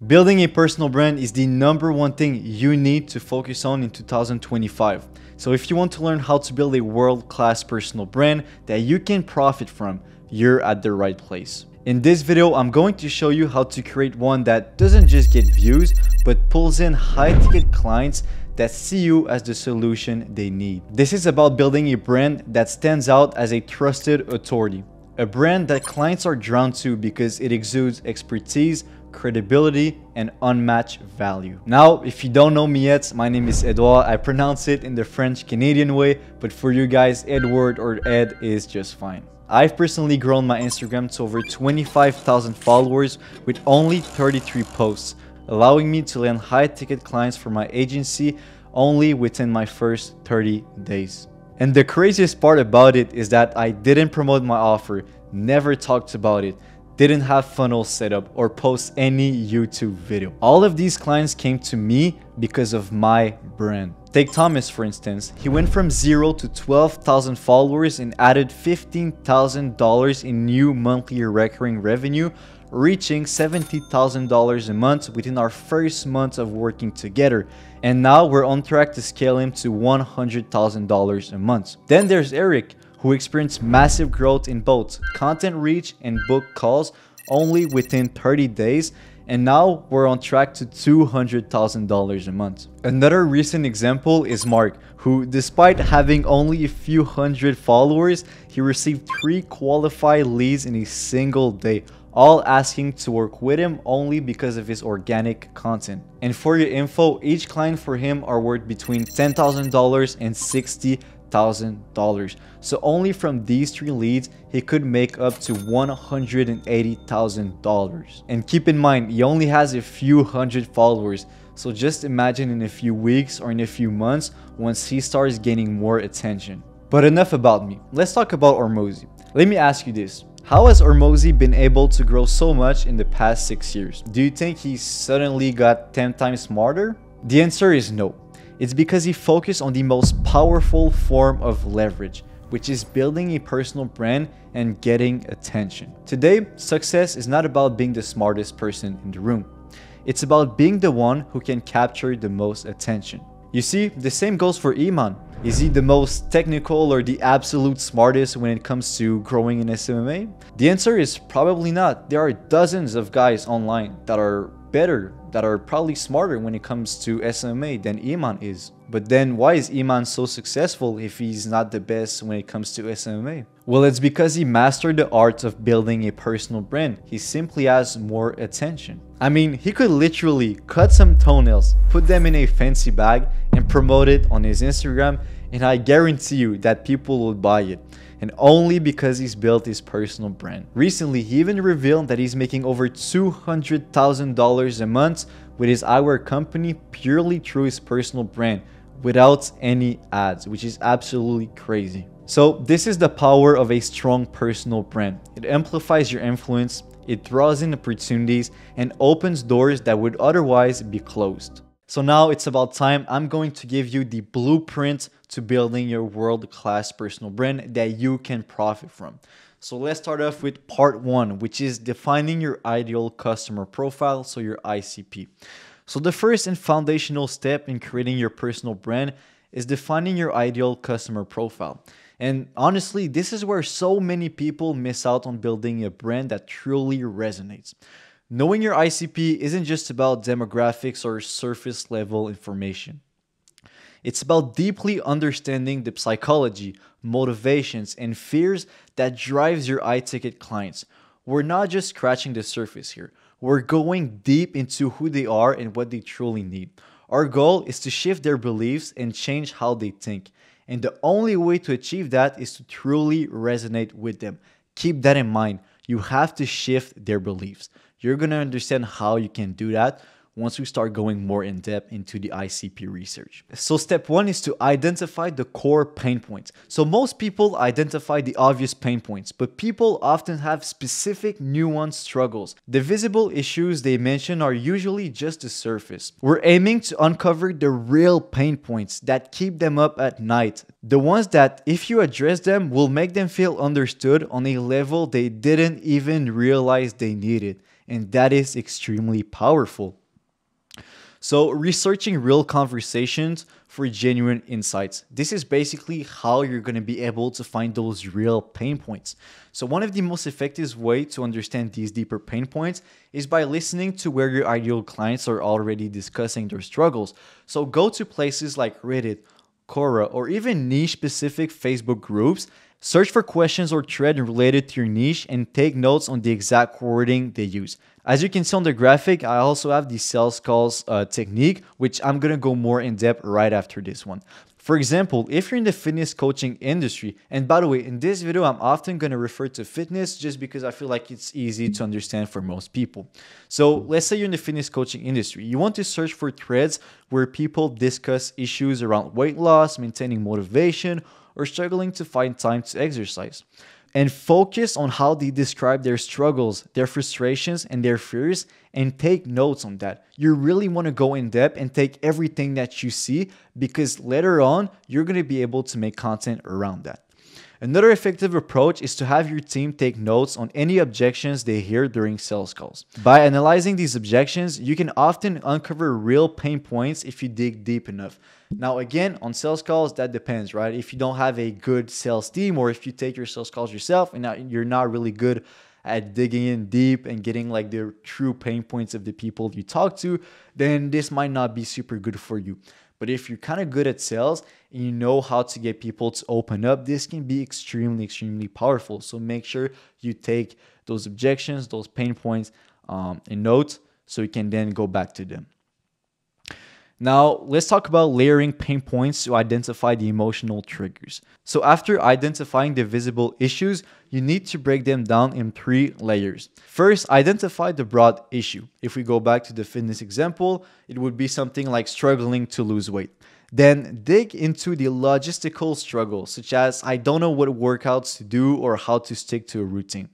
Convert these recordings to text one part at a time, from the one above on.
Building a personal brand is the number one thing you need to focus on in 2025. So if you want to learn how to build a world-class personal brand that you can profit from, you're at the right place. In this video, I'm going to show you how to create one that doesn't just get views, but pulls in high-ticket clients that see you as the solution they need. This is about building a brand that stands out as a trusted authority. A brand that clients are drawn to because it exudes expertise, credibility, and unmatched value. Now, if you don't know me yet, my name is Edouard. I pronounce it in the French-Canadian way, but for you guys, Edward or Ed is just fine. I've personally grown my Instagram to over 25,000 followers with only 33 posts, allowing me to land high-ticket clients for my agency only within my first 30 days. And the craziest part about it is that I didn't promote my offer, never talked about it, didn't have funnels set up or post any YouTube video. All of these clients came to me because of my brand. Take Thomas for instance. He went from 0 to 12,000 followers and added $15,000 in new monthly recurring revenue, reaching $70,000 a month within our first month of working together. And now we're on track to scale him to $100,000 a month. Then there's Eric, who experienced massive growth in both content reach and book calls only within 30 days, and now we're on track to $200,000 a month. Another recent example is Mark, who despite having only a few hundred followers, he received 3 qualified leads in a single day, all asking to work with him only because of his organic content. And for your info, each client for him are worth between $10,000 and $60,000. So only from these 3 leads, he could make up to $180,000. And keep in mind, he only has a few hundred followers. So just imagine in a few weeks or in a few months once he starts gaining more attention. But enough about me. Let's talk about Hormozi. Let me ask you this. How has Hormozi been able to grow so much in the past 6 years? Do you think he suddenly got 10 times smarter? The answer is no. It's because he focused on the most powerful form of leverage, which is building a personal brand and getting attention. Today, success is not about being the smartest person in the room. It's about being the one who can capture the most attention. You see, the same goes for Iman. Is he the most technical or the absolute smartest when it comes to growing in SMMA? The answer is probably not. There are dozens of guys online that are better, that are probably smarter when it comes to SMMA than Iman is. But then why is Iman so successful if he's not the best when it comes to SMMA? Well, it's because he mastered the art of building a personal brand. He simply has more attention. I mean, he could literally cut some toenails, put them in a fancy bag, and promote it on his Instagram, and I guarantee you that people will buy it. And only because he's built his personal brand. Recently, he even revealed that he's making over $200,000 a month with his eyewear company purely through his personal brand without any ads, which is absolutely crazy. So this is the power of a strong personal brand. It amplifies your influence, it draws in opportunities, and opens doors that would otherwise be closed. So now it's about time. I'm going to give you the blueprint to building your world-class personal brand that you can profit from. So let's start off with part 1, which is defining your ideal customer profile, so your ICP. So the first and foundational step in creating your personal brand is defining your ideal customer profile. And honestly, this is where so many people miss out on building a brand that truly resonates. Knowing your ICP isn't just about demographics or surface level information. It's about deeply understanding the psychology, motivations, and fears that drives your high-ticket clients. We're not just scratching the surface here. We're going deep into who they are and what they truly need. Our goal is to shift their beliefs and change how they think. And the only way to achieve that is to truly resonate with them. Keep that in mind. You have to shift their beliefs. You're going to understand how you can do that once we start going more in depth into the ICP research. So step 1 is to identify the core pain points. So most people identify the obvious pain points, but people often have specific nuanced struggles. The visible issues they mention are usually just the surface. We're aiming to uncover the real pain points that keep them up at night. The ones that, if you address them, will make them feel understood on a level they didn't even realize they needed. and that is extremely powerful. So, researching real conversations for genuine insights. This is basically how you're going to be able to find those real pain points. So, one of the most effective ways to understand these deeper pain points is by listening to where your ideal clients are already discussing their struggles. So, go to places like Reddit, Quora, or even niche specific Facebook groups. Search for questions or threads related to your niche and take notes on the exact wording they use. As you can see on the graphic, I also have the sales calls technique, which I'm going to go more in depth right after this one. For example, if you're in the fitness coaching industry, and by the way, in this video, I'm often going to refer to fitness just because I feel like it's easy to understand for most people. So let's say you're in the fitness coaching industry. You want to search for threads where people discuss issues around weight loss, maintaining motivation, or struggling to find time to exercise. And focus on how they describe their struggles, their frustrations, and their fears, and take notes on that. You really want to go in depth and take everything that you see, because later on, you're going to be able to make content around that. Another effective approach is to have your team take notes on any objections they hear during sales calls. By analyzing these objections, you can often uncover real pain points if you dig deep enough. Now, again, on sales calls, that depends, right? If you don't have a good sales team, or if you take your sales calls yourself and you're not really good at digging in deep and getting like the true pain points of the people you talk to, then this might not be super good for you. But if you're kind of good at sales and you know how to get people to open up, this can be extremely, extremely powerful. So make sure you take those objections, those pain points in notes so you can then go back to them. Now, let's talk about layering pain points to identify the emotional triggers. So after identifying the visible issues, you need to break them down in 3 layers. First, identify the broad issue. If we go back to the fitness example, it would be something like struggling to lose weight. Then dig into the logistical struggle, such as I don't know what workouts to do or how to stick to a routine.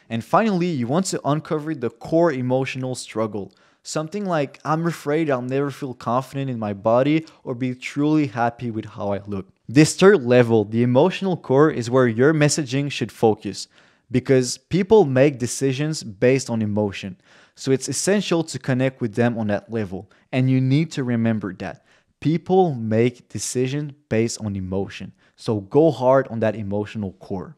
And finally, you want to uncover the core emotional struggle. Something like, I'm afraid I'll never feel confident in my body or be truly happy with how I look. This third level, the emotional core, is where your messaging should focus, because people make decisions based on emotion. So it's essential to connect with them on that level. And you need to remember that. People make decisions based on emotion. So go hard on that emotional core.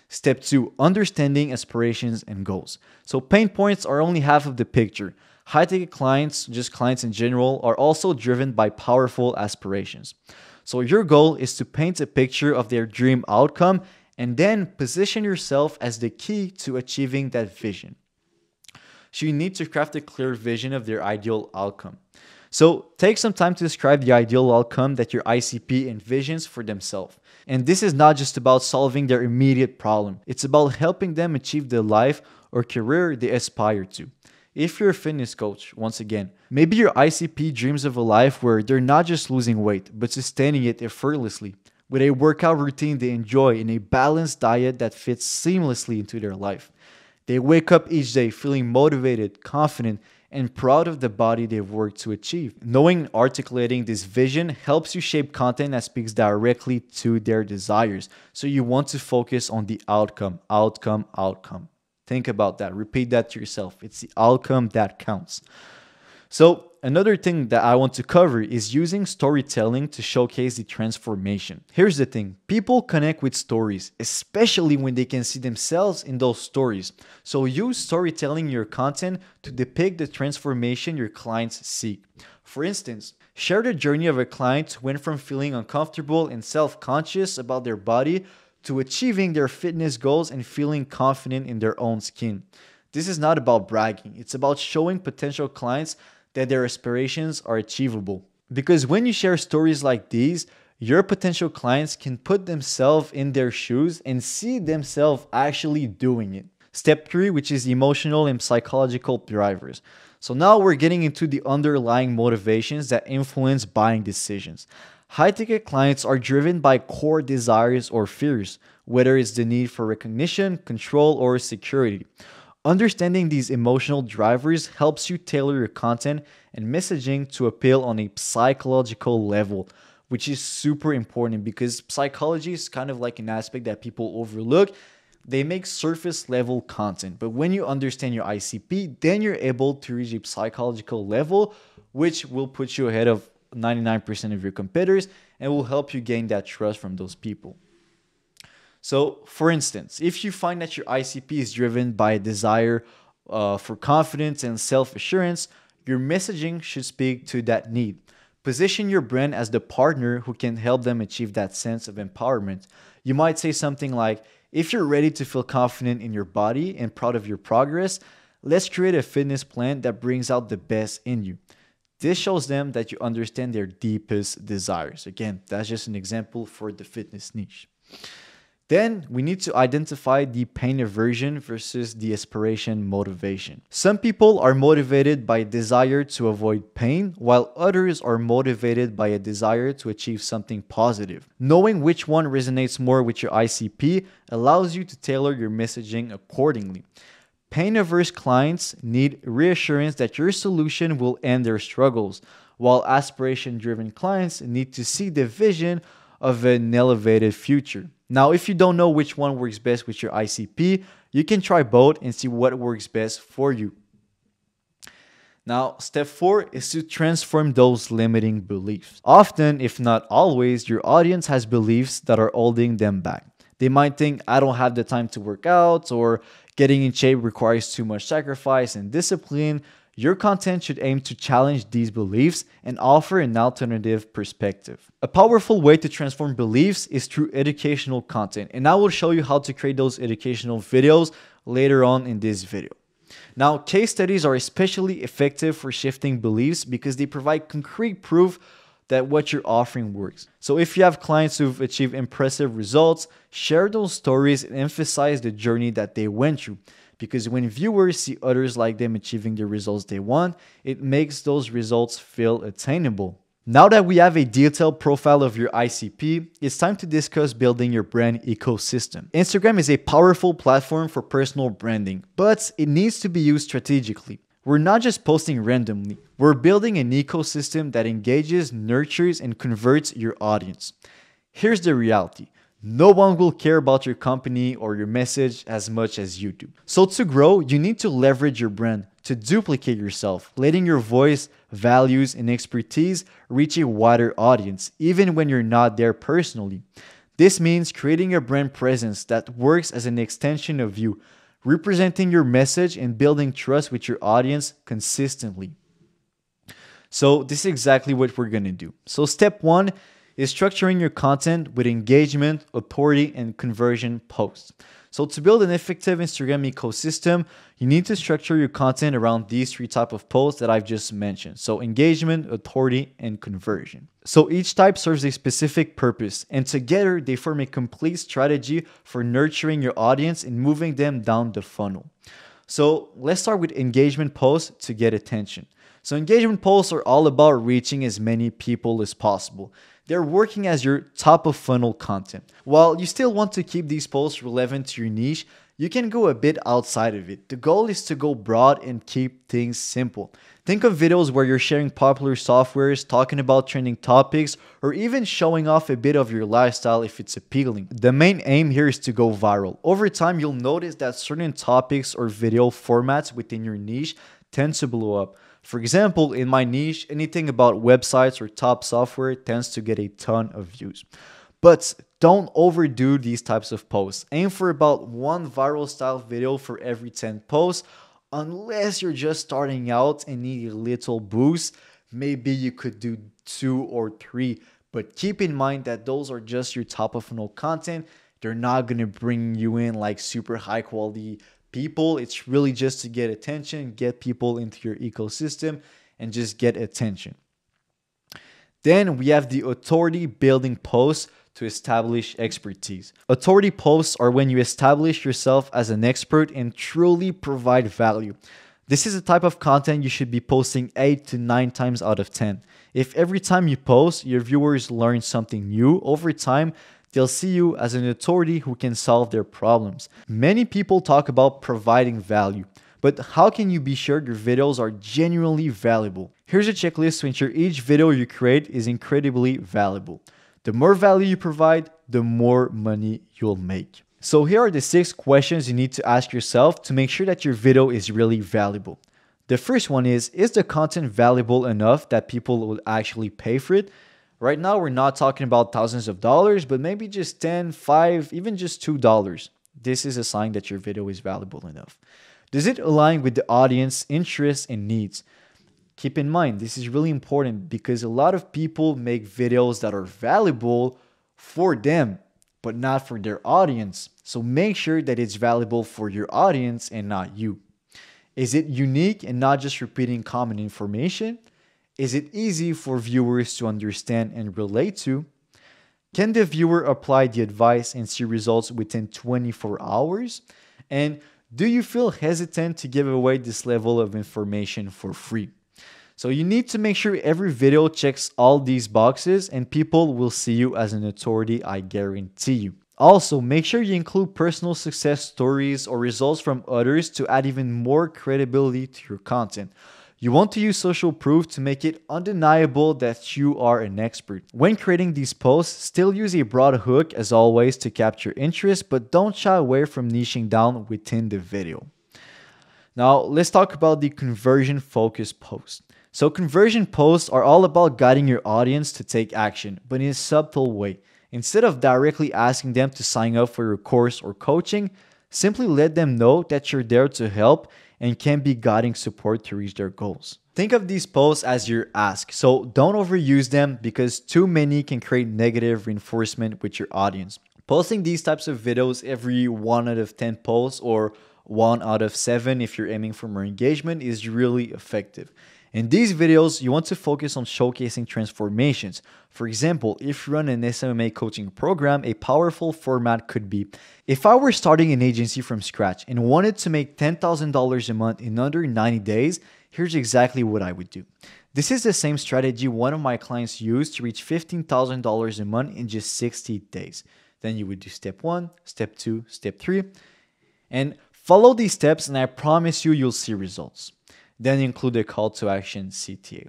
Step 2, understanding aspirations and goals. So pain points are only half of the picture. High-ticket clients, just clients in general, are also driven by powerful aspirations. So your goal is to paint a picture of their dream outcome and then position yourself as the key to achieving that vision. So you need to craft a clear vision of their ideal outcome. So take some time to describe the ideal outcome that your ICP envisions for themselves. And this is not just about solving their immediate problem. It's about helping them achieve the life or career they aspire to. If you're a fitness coach, once again, maybe your ICP dreams of a life where they're not just losing weight, but sustaining it effortlessly, with a workout routine they enjoy and a balanced diet that fits seamlessly into their life. They wake up each day feeling motivated, confident, and proud of the body they've worked to achieve. Knowing and articulating this vision helps you shape content that speaks directly to their desires. So you want to focus on the outcome, outcome, outcome. Think about that. Repeat that to yourself. It's the outcome that counts. So another thing that I want to cover is using storytelling to showcase the transformation. Here's the thing. People connect with stories, especially when they can see themselves in those stories. So use storytelling in your content to depict the transformation your clients seek. For instance, share the journey of a client who went from feeling uncomfortable and self-conscious about their body to achieving their fitness goals and feeling confident in their own skin. This is not about bragging. It's about showing potential clients that their aspirations are achievable. Because when you share stories like these, your potential clients can put themselves in their shoes and see themselves actually doing it. Step 3, which is emotional and psychological drivers. So now we're getting into the underlying motivations that influence buying decisions. High-ticket clients are driven by core desires or fears, whether it's the need for recognition, control, or security. Understanding these emotional drivers helps you tailor your content and messaging to appeal on a psychological level, which is super important because psychology is kind of like an aspect that people overlook. They make surface level content, but when you understand your ICP, then you're able to reach a psychological level, which will put you ahead of 99% of your competitors and will help you gain that trust from those people. So, for instance, if you find that your ICP is driven by a desire for confidence and self assurance, your messaging should speak to that need. Position your brand as the partner who can help them achieve that sense of empowerment. You might say something like, if you're ready to feel confident in your body and proud of your progress, let's create a fitness plan that brings out the best in you. This shows them that you understand their deepest desires. Again, that's just an example for the fitness niche. Then we need to identify the pain aversion versus the aspiration motivation. Some people are motivated by a desire to avoid pain, while others are motivated by a desire to achieve something positive. Knowing which one resonates more with your ICP allows you to tailor your messaging accordingly. Pain-averse clients need reassurance that your solution will end their struggles, while aspiration-driven clients need to see the vision of an elevated future. Now, if you don't know which one works best with your ICP, you can try both and see what works best for you. Now, step 4 is to transform those limiting beliefs. Often, if not always, your audience has beliefs that are holding them back. They might think, I don't have the time to work out, or getting in shape requires too much sacrifice and discipline. Your content should aim to challenge these beliefs and offer an alternative perspective. A powerful way to transform beliefs is through educational content, and I will show you how to create those educational videos later on in this video. Now, case studies are especially effective for shifting beliefs because they provide concrete proof that what you're offering works. So if you have clients who've achieved impressive results, share those stories and emphasize the journey that they went through. Because when viewers see others like them achieving the results they want, it makes those results feel attainable. Now that we have a detailed profile of your ICP, it's time to discuss building your brand ecosystem. Instagram is a powerful platform for personal branding, but it needs to be used strategically. We're not just posting randomly, we're building an ecosystem that engages, nurtures, and converts your audience. Here's the reality. No one will care about your company or your message as much as you do. So to grow, you need to leverage your brand to duplicate yourself, letting your voice, values, and expertise reach a wider audience, even when you're not there personally. This means creating a brand presence that works as an extension of you, representing your message and building trust with your audience consistently. So this is exactly what we're going to do. So step 1 is structuring your content with engagement, authority, and conversion posts. So to build an effective Instagram ecosystem, you need to structure your content around these 3 types of posts that I've just mentioned. So engagement, authority, and conversion. So each type serves a specific purpose, and together they form a complete strategy for nurturing your audience and moving them down the funnel. So let's start with engagement posts to get attention. So engagement posts are all about reaching as many people as possible. They're working as your top of funnel content. While you still want to keep these posts relevant to your niche, you can go a bit outside of it. The goal is to go broad and keep things simple. Think of videos where you're sharing popular softwares, talking about trending topics, or even showing off a bit of your lifestyle if it's appealing. The main aim here is to go viral. Over time, you'll notice that certain topics or video formats within your niche tend to blow up. For example, in my niche, anything about websites or top software tends to get a ton of views. But don't overdo these types of posts. Aim for about 1 viral style video for every 10 posts. Unless you're just starting out and need a little boost, maybe you could do 2 or 3. But keep in mind that those are just your top of funnel content. They're not going to bring you in like super high quality people. It's really just to get attention, get people into your ecosystem, and just get attention. Then we have the authority building posts to establish expertise. Authority posts are when you establish yourself as an expert and truly provide value. This is a type of content you should be posting 8 to 9 times out of 10. If every time you post, your viewers learn something new, over time, they'll see you as an authority who can solve their problems. Many people talk about providing value, but how can you be sure your videos are genuinely valuable? Here's a checklist to ensure each video you create is incredibly valuable. The more value you provide, the more money you'll make. So here are the 6 questions you need to ask yourself to make sure that your video is really valuable. The first one is the content valuable enough that people will actually pay for it? Right now, we're not talking about thousands of dollars, but maybe just 10, 5, even just $2. This is a sign that your video is valuable enough. Does it align with the audience interests and needs? Keep in mind, this is really important because a lot of people make videos that are valuable for them, but not for their audience. So make sure that it's valuable for your audience and not you. Is it unique and not just repeating common information? Is it easy for viewers to understand and relate to? Can the viewer apply the advice and see results within 24 hours? And do you feel hesitant to give away this level of information for free? So you need to make sure every video checks all these boxes and people will see you as an authority, I guarantee you. Also, make sure you include personal success stories or results from others to add even more credibility to your content. You want to use social proof to make it undeniable that you are an expert. When creating these posts, still use a broad hook as always to capture interest, but don't shy away from niching down within the video. Now, let's talk about the conversion focused post. So conversion posts are all about guiding your audience to take action, but in a subtle way. Instead of directly asking them to sign up for your course or coaching, simply let them know that you're there to help and can be guiding support to reach their goals. Think of these posts as your ask, so don't overuse them because too many can create negative reinforcement with your audience. Posting these types of videos every 1 out of 10 posts or 1 out of 7 if you're aiming for more engagement is really effective. In these videos, you want to focus on showcasing transformations. For example, if you run an SMMA coaching program, a powerful format could be, if I were starting an agency from scratch and wanted to make $10,000 a month in under 90 days, here's exactly what I would do. This is the same strategy one of my clients used to reach $15,000 a month in just 60 days. Then you would do step 1, step 2, step 3, and follow these steps and I promise you'll see results. Then include a call to action CTA.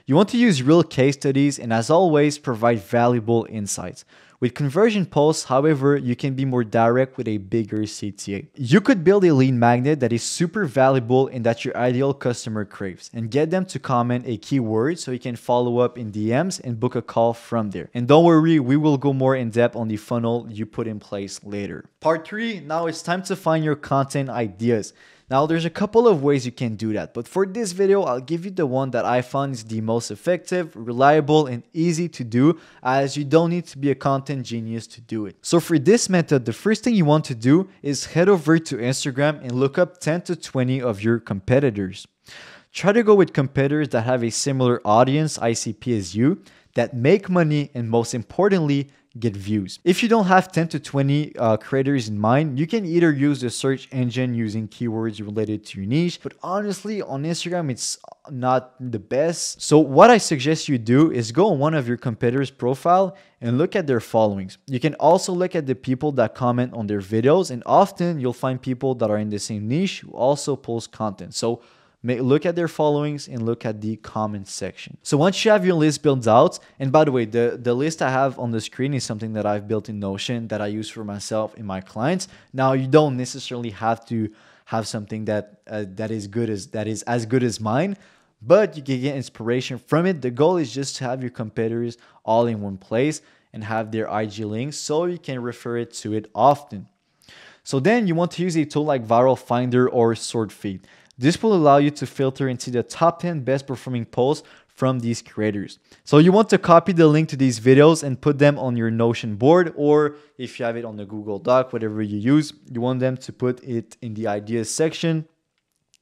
You want to use real case studies and as always provide valuable insights. With conversion posts, however, you can be more direct with a bigger CTA. You could build a lead magnet that is super valuable and that your ideal customer craves and get them to comment a keyword so you can follow up in DMs and book a call from there. And don't worry, we will go more in depth on the funnel you put in place later. Part 3, now it's time to find your content ideas. Now, there's a couple of ways you can do that, but for this video, I'll give you the one that I found is the most effective, reliable, and easy to do as you don't need to be a content genius to do it. So for this method, the first thing you want to do is head over to Instagram and look up 10 to 20 of your competitors. Try to go with competitors that have a similar audience ICP as you, that make money, and most importantly, get views. If you don't have 10 to 20 creators in mind, you can either use the search engine using keywords related to your niche, but honestly on Instagram it's not the best. So what I suggest you do is go on one of your competitors' profile and look at their followings. You can also look at the people that comment on their videos, and often you'll find people that are in the same niche who also post content. So look at their followings and look at the comment section. So once you have your list built out, and by the way, the list I have on the screen is something that I've built in Notion that I use for myself and my clients. Now, you don't necessarily have to have something that is as good as mine, but you can get inspiration from it. The goal is just to have your competitors all in one place and have their IG links so you can refer it to it often. So then you want to use a tool like Viral Finder or SwordFeed. This will allow you to filter into the top 10 best performing posts from these creators. So you want to copy the link to these videos and put them on your Notion board, or if you have it on the Google Doc, whatever you use, you want them to put it in the ideas section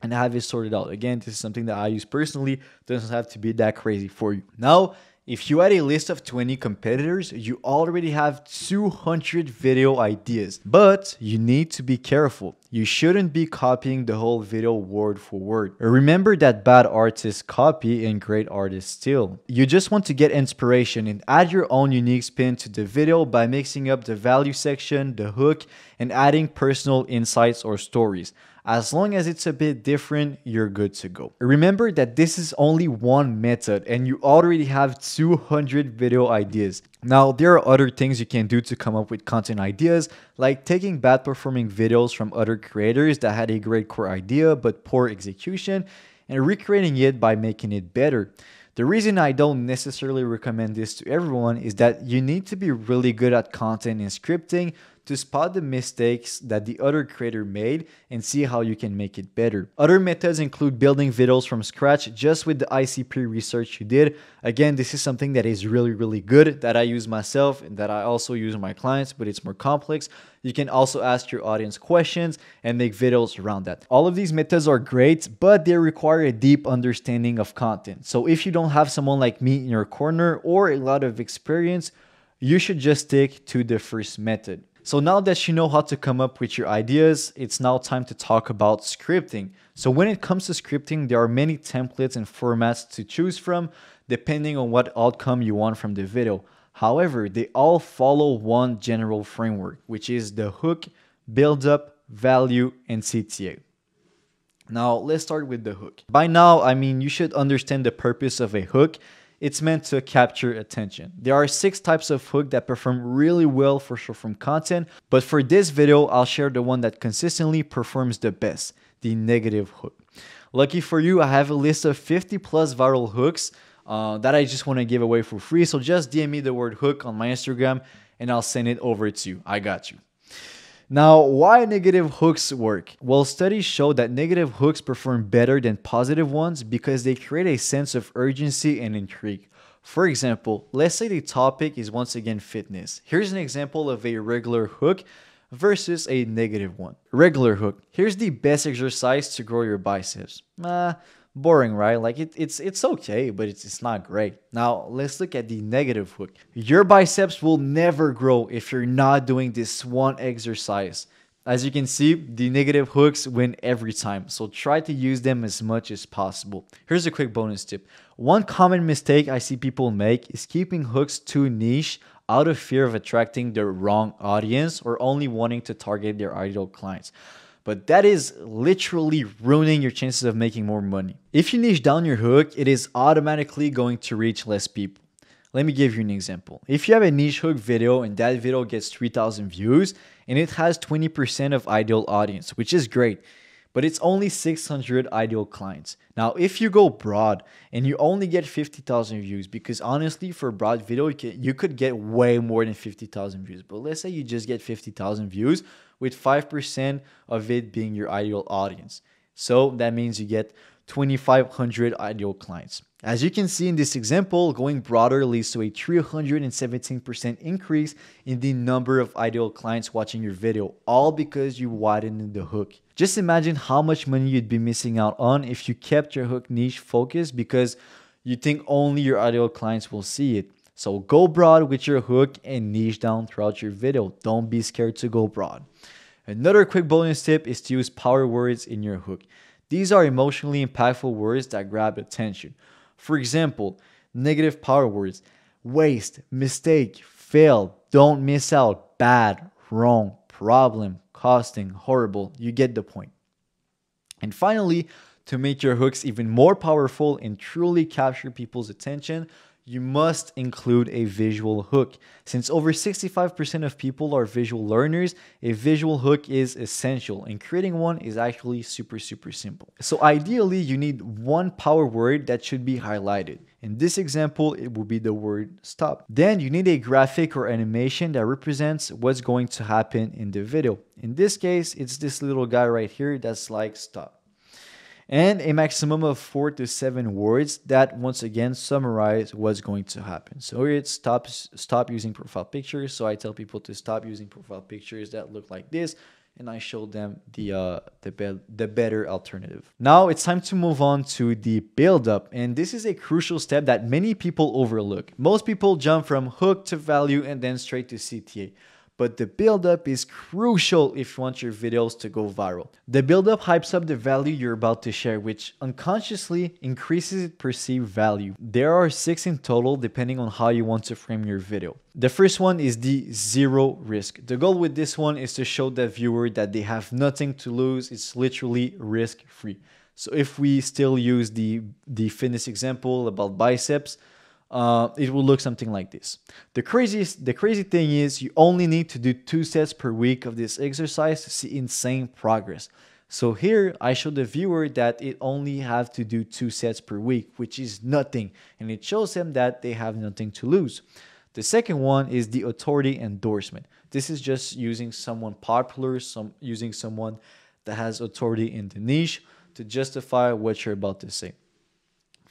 and have it sorted out. Again, this is something that I use personally. It doesn't have to be that crazy for you. Now, if you had a list of 20 competitors, you already have 200 video ideas, but you need to be careful. You shouldn't be copying the whole video word for word. Remember that bad artists copy and great artists steal. You just want to get inspiration and add your own unique spin to the video by mixing up the value section, the hook, and adding personal insights or stories. As long as it's a bit different, you're good to go. Remember that this is only one method and you already have 200 video ideas. Now, there are other things you can do to come up with content ideas, like taking bad performing videos from other creators that had a great core idea but poor execution and recreating it by making it better. The reason I don't necessarily recommend this to everyone is that you need to be really good at content and scripting to spot the mistakes that the other creator made and see how you can make it better. Other methods include building videos from scratch just with the ICP research you did. Again, this is something that is really good that I use myself and that I also use with my clients, but it's more complex. You can also ask your audience questions and make videos around that. All of these methods are great, but they require a deep understanding of content. So if you don't have someone like me in your corner or a lot of experience, you should just stick to the first method. So now that you know how to come up with your ideas, it's now time to talk about scripting. So when it comes to scripting, there are many templates and formats to choose from depending on what outcome you want from the video. However, they all follow one general framework, which is the hook, build up, value, and CTA. Now, let's start with the hook. By now, I mean, you should understand the purpose of a hook. It's meant to capture attention. There are 6 types of hook that perform really well for short-form content, but for this video, I'll share the one that consistently performs the best, the negative hook. Lucky for you, I have a list of 50 plus viral hooks that I just want to give away for free. So just DM me the word hook on my Instagram and I'll send it over to you. I got you. Now, why negative hooks work? Well, studies show that negative hooks perform better than positive ones because they create a sense of urgency and intrigue. For example, let's say the topic is once again fitness. Here's an example of a regular hook versus a negative one. Regular hook. Here's the best exercise to grow your biceps. Boring, right? Like it's okay, but it's not great. Now let's look at the negative hook. Your biceps will never grow if you're not doing this one exercise. As you can see, the negative hooks win every time, so try to use them as much as possible. Here's a quick bonus tip. One common mistake I see people make is keeping hooks too niche out of fear of attracting the wrong audience or only wanting to target their ideal clients. But that is literally ruining your chances of making more money. If you niche down your hook, it is automatically going to reach less people. Let me give you an example. If you have a niche hook video and that video gets 3,000 views and it has 20% of ideal audience, which is great, but it's only 600 ideal clients. Now, if you go broad and you only get 50,000 views, because honestly, for a broad video, you could get way more than 50,000 views. But let's say you just get 50,000 views with 5% of it being your ideal audience. So that means you get 2,500 ideal clients. As you can see in this example, going broader leads to a 317% increase in the number of ideal clients watching your video, all because you widened the hook. Just imagine how much money you'd be missing out on if you kept your hook niche focused because you think only your ideal clients will see it. So go broad with your hook and niche down throughout your video. Don't be scared to go broad. Another quick bonus tip is to use power words in your hook. These are emotionally impactful words that grab attention. For example, negative power words: waste, mistake, fail, don't miss out, bad, wrong, problem, costing, horrible. You get the point. And finally, to make your hooks even more powerful and truly capture people's attention, you must include a visual hook. Since over 65% of people are visual learners, a visual hook is essential, and creating one is actually super simple. So ideally, you need one power word that should be highlighted. In this example, it will be the word stop. Then you need a graphic or animation that represents what's going to happen in the video. In this case, it's this little guy right here that's like stop. And a maximum of 4 to 7 words that once again summarize what's going to happen. So here it's stop using profile pictures. So I tell people to stop using profile pictures that look like this, and I show them the better alternative. Now it's time to move on to the build up, and this is a crucial step that many people overlook. Most people jump from hook to value and then straight to CTA. but the build-up is crucial if you want your videos to go viral. The build-up hypes up the value you're about to share, which unconsciously increases its perceived value. There are 6 in total depending on how you want to frame your video. The first one is the zero risk. The goal with this one is to show the viewer that they have nothing to lose. It's literally risk-free. So if we still use the fitness example about biceps, it will look something like this. The crazy thing is you only need to do 2 sets per week of this exercise to see insane progress. So here I show the viewer that it only have to do 2 sets per week, which is nothing, and it shows them that they have nothing to lose. The second one is the authority endorsement. This is just using someone popular, using someone that has authority in the niche to justify what you're about to say.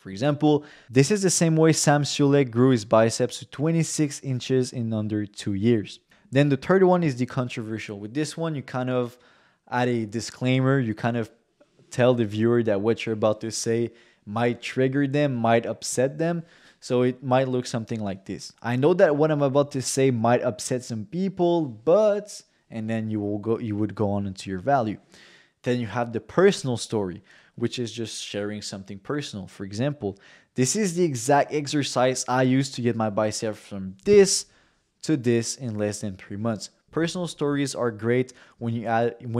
For example, this is the same way Sam Sulek grew his biceps to 26 inches in under 2 years. Then the third one is the controversial. With this one, you kind of add a disclaimer. You kind of tell the viewer that what you're about to say might trigger them, might upset them. So it might look something like this. I know that what I'm about to say might upset some people, but, and then you would go on into your value. Then you have the personal story, which is just sharing something personal. For example, this is the exact exercise I used to get my biceps from this to this in less than 3 months. Personal stories are great when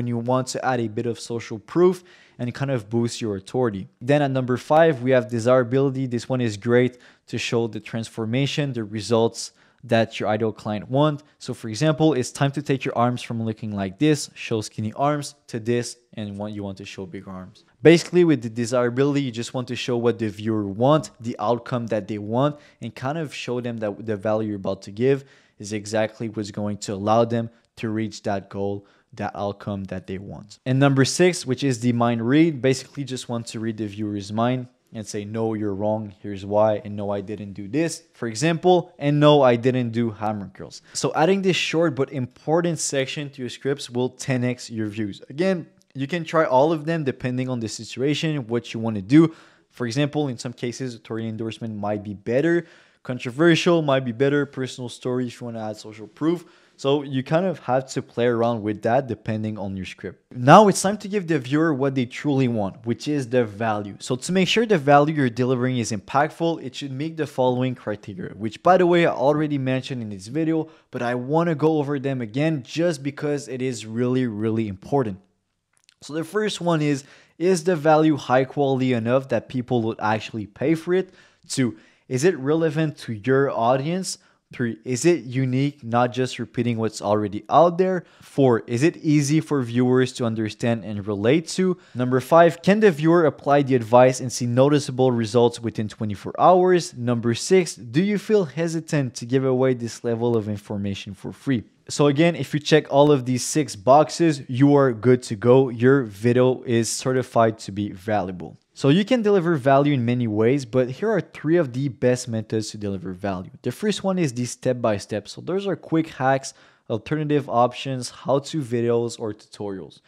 you want to add a bit of social proof and kind of boost your authority. Then at number 5, we have desirability. This one is great to show the transformation, the results that your ideal client want. So for example, it's time to take your arms from looking like this, show skinny arms, to this, and you want to show bigger arms. Basically, with the desirability, you just want to show what the viewer want, the outcome that they want, and kind of show them that the value you're about to give is exactly what's going to allow them to reach that goal, that outcome that they want. And number 6, which is the mind read, basically just want to read the viewer's mind and say, no, you're wrong, here's why, and no, I didn't do this, for example, and no, I didn't do hammer curls. So adding this short but important section to your scripts will 10x your views. Again, you can try all of them depending on the situation, what you want to do. For example, in some cases, authority endorsement might be better, controversial might be better, personal story if you want to add social proof. So you kind of have to play around with that depending on your script. Now it's time to give the viewer what they truly want, which is the value. So to make sure the value you're delivering is impactful, it should meet the following criteria, which by the way, I already mentioned in this video, but I want to go over them again just because it is really, really important. So the first one is the value high quality enough that people would actually pay for it? 2, is it relevant to your audience? 3, is it unique, not just repeating what's already out there? 4, is it easy for viewers to understand and relate to? Number 5, can the viewer apply the advice and see noticeable results within 24 hours? Number 6, do you feel hesitant to give away this level of information for free? So again, if you check all of these 6 boxes, you are good to go. Your video is certified to be valuable. So you can deliver value in many ways, but here are 3 of the best methods to deliver value. The first one is the step-by-step. So those are quick hacks, alternative options, how-to videos, or tutorials.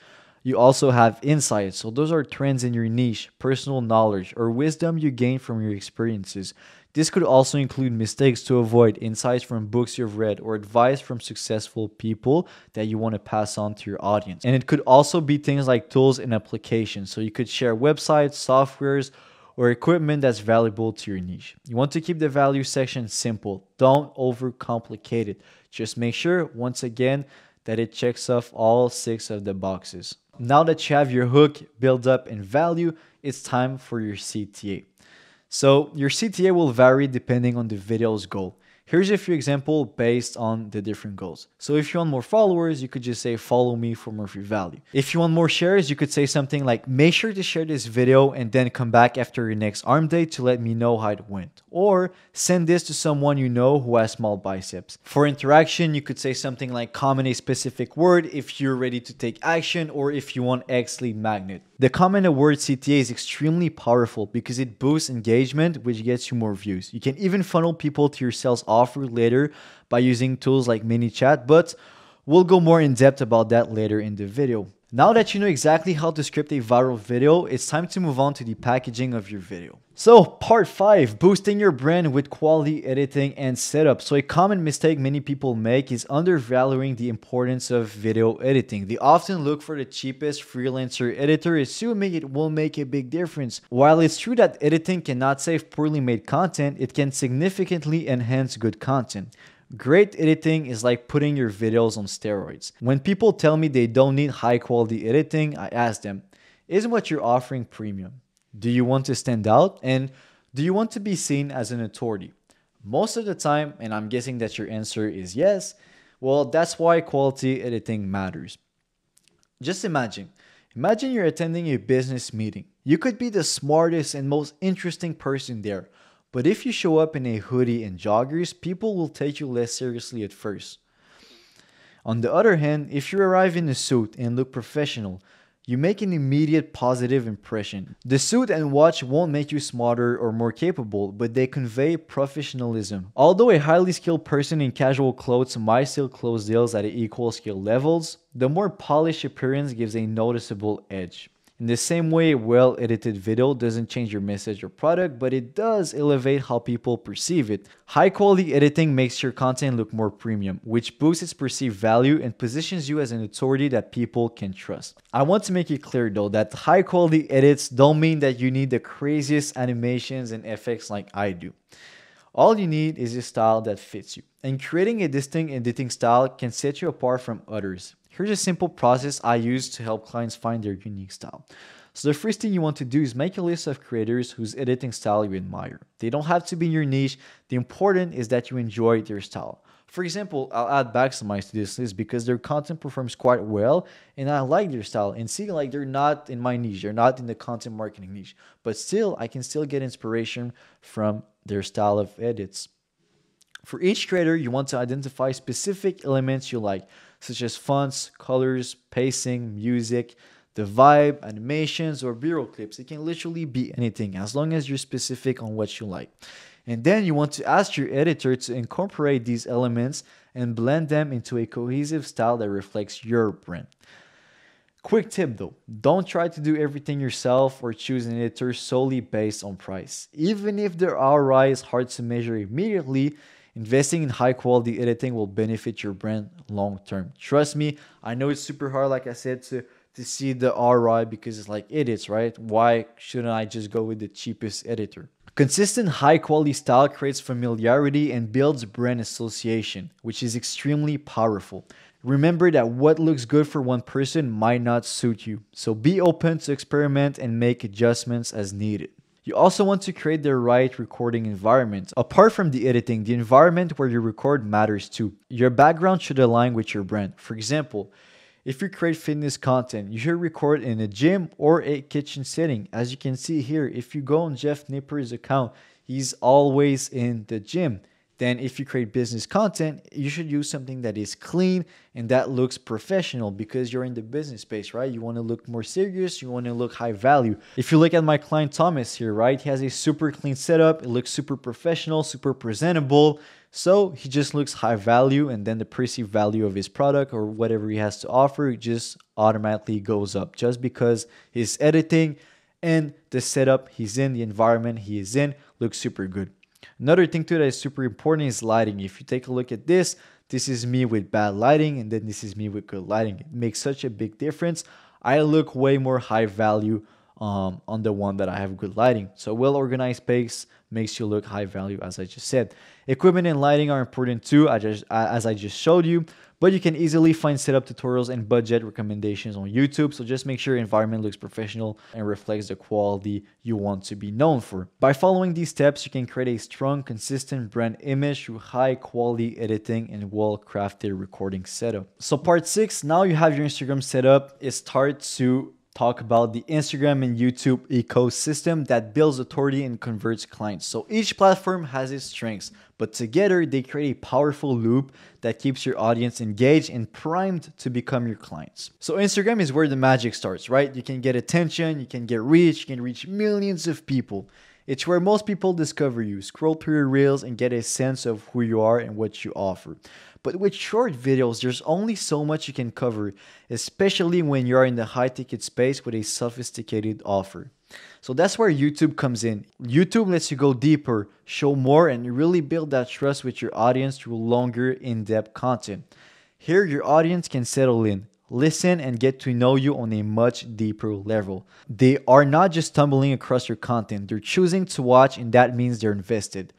You also have insights. So those are trends in your niche, personal knowledge, or wisdom you gain from your experiences. This could also include mistakes to avoid, insights from books you've read, or advice from successful people that you want to pass on to your audience. And it could also be things like tools and applications. So you could share websites, softwares, or equipment that's valuable to your niche. You want to keep the value section simple. Don't overcomplicate it. Just make sure, once again, that it checks off all 6 of the boxes. Now that you have your hook, build up, and value, it's time for your CTA. So your CTA will vary depending on the video's goal. Here's a few examples based on the different goals. So if you want more followers, you could just say, follow me for more free value. If you want more shares, you could say something like, make sure to share this video and then come back after your next arm day to let me know how it went. Or send this to someone you know who has small biceps. For interaction, you could say something like, comment a specific word if you're ready to take action or if you want X lead magnet. The comment a word CTA is extremely powerful because it boosts engagement, which gets you more views. You can even funnel people to your sales offer later by using tools like ManyChat, but we'll go more in depth about that later in the video. Now that you know exactly how to script a viral video, it's time to move on to the packaging of your video. So part 5, boosting your brand with quality editing and setup. So a common mistake many people make is undervaluing the importance of video editing. They often look for the cheapest freelancer editor, assuming it will make a big difference. While it's true that editing cannot save poorly made content, it can significantly enhance good content. Great editing is like putting your videos on steroids. When people tell me they don't need high quality editing, I ask them, isn't what you're offering premium? Do you want to stand out? And do you want to be seen as an authority? Most of the time, and I'm guessing that your answer is yes, well, that's why quality editing matters. Just imagine you're attending a business meeting. You could be the smartest and most interesting person there. But if you show up in a hoodie and joggers, people will take you less seriously at first. On the other hand, if you arrive in a suit and look professional, you make an immediate positive impression. The suit and watch won't make you smarter or more capable, but they convey professionalism. Although a highly skilled person in casual clothes might still close deals at equal skill levels, the more polished appearance gives a noticeable edge. In the same way, a well-edited video doesn't change your message or product, but it does elevate how people perceive it. High-quality editing makes your content look more premium, which boosts its perceived value and positions you as an authority that people can trust. I want to make it clear though that high-quality edits don't mean that you need the craziest animations and effects like I do. All you need is a style that fits you, and creating a distinct editing style can set you apart from others. Here's a simple process I use to help clients find their unique style. So the first thing you want to do is make a list of creators whose editing style you admire. They don't have to be in your niche. The important is that you enjoy their style. For example, I'll add Baxamize to this list because their content performs quite well and I like their style. And see, like they're not in my niche, they're not in the content marketing niche, but still I can still get inspiration from their style of edits. For each creator, you want to identify specific elements you like, such as fonts, colors, pacing, music, the vibe, animations, or B-roll clips. It can literally be anything as long as you're specific on what you like. And then you want to ask your editor to incorporate these elements and blend them into a cohesive style that reflects your brand. Quick tip though, don't try to do everything yourself or choose an editor solely based on price. Even if the ROI is hard to measure immediately, investing in high quality editing will benefit your brand long term. Trust me, I know it's super hard, like I said, to see the ROI because it's like edits, right? Why shouldn't I just go with the cheapest editor? Consistent high quality style creates familiarity and builds brand association, which is extremely powerful. Remember that what looks good for one person might not suit you, so be open to experiment and make adjustments as needed. You also want to create the right recording environment. Apart from the editing, the environment where you record matters too. Your background should align with your brand. For example, if you create fitness content, you should record in a gym or a kitchen setting. As you can see here, if you go on Jeff Nipper's account, he's always in the gym. Then if you create business content, you should use something that is clean and that looks professional because you're in the business space, right? You want to look more serious. You want to look high value. If you look at my client Thomas here, right? He has a super clean setup. It looks super professional, super presentable. So he just looks high value, and then the perceived value of his product or whatever he has to offer just automatically goes up just because his editing and the setup he's in, the environment he is in, looks super good. Another thing too that is super important is lighting. If you take a look at this, this is me with bad lighting and then this is me with good lighting. It makes such a big difference. I look way more high value on the one that I have good lighting. So well-organized space makes you look high value, as I just said. Equipment and lighting are important too, as I just showed you, but you can easily find setup tutorials and budget recommendations on YouTube. So just make sure your environment looks professional and reflects the quality you want to be known for. By following these steps, you can create a strong, consistent brand image through high quality editing and well-crafted recording setup. So part 6, now you have your Instagram set up, it starts to talk about the Instagram and YouTube ecosystem that builds authority and converts clients. So each platform has its strengths, but together they create a powerful loop that keeps your audience engaged and primed to become your clients. So Instagram is where the magic starts, right? You can get attention, you can get reach, you can reach millions of people. It's where most people discover you, scroll through your reels, and get a sense of who you are and what you offer. But with short videos, there's only so much you can cover, especially when you're in the high ticket space with a sophisticated offer. So that's where YouTube comes in. YouTube lets you go deeper, show more, and really build that trust with your audience through longer, in depth content. Here, your audience can settle in, listen, and get to know you on a much deeper level. They are not just stumbling across your content, they're choosing to watch, and that means they're invested.